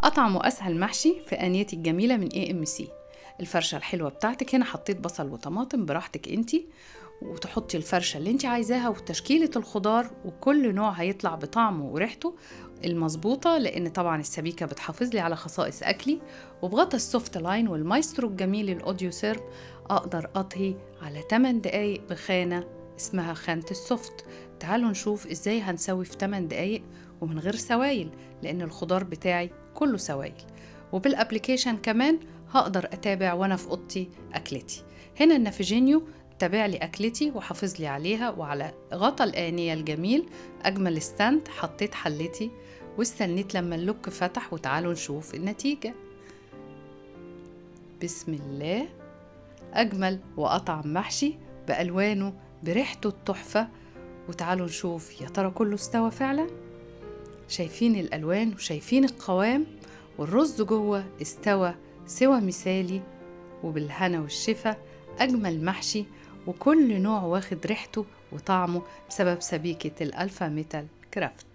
أطعم وأسهل محشي في آنيتي الجميلة من AMC. الفرشة الحلوة بتاعتك هنا حطيت بصل وطماطم براحتك انتي، وتحطي الفرشة اللي انتي عايزاها وتشكيلة الخضار، وكل نوع هيطلع بطعمه وريحته المظبوطة، لأن طبعا السبيكة بتحافظ لي على خصائص أكلي. وبغطى السوفت لاين والمايسترو الجميل الأوديو سيرف أقدر أطهي على 8 دقايق بخانة اسمها خانة السوفت. تعالوا نشوف ازاي هنسوي في 8 دقايق ومن غير سوائل، لأن الخضار بتاعي كله سوائل. وبالابليكيشن كمان هقدر أتابع وأنا في أوضتي أكلتي. هنا النافيجينيو تابع لي أكلتي وحافظ لي عليها، وعلى غطا الآنية الجميل أجمل ستاند حطيت حلتي واستنيت لما اللوك فتح. وتعالوا نشوف النتيجة. بسم الله، أجمل وأطعم محشي بألوانه بريحته التحفة. وتعالوا نشوف يا ترى كله استوى فعلا. شايفين الألوان وشايفين القوام، والرز جوه استوى سوى مثالي. وبالهنا والشفا أجمل محشي، وكل نوع واخد ريحته وطعمه بسبب سبيكة الألفا ميتال كرافت.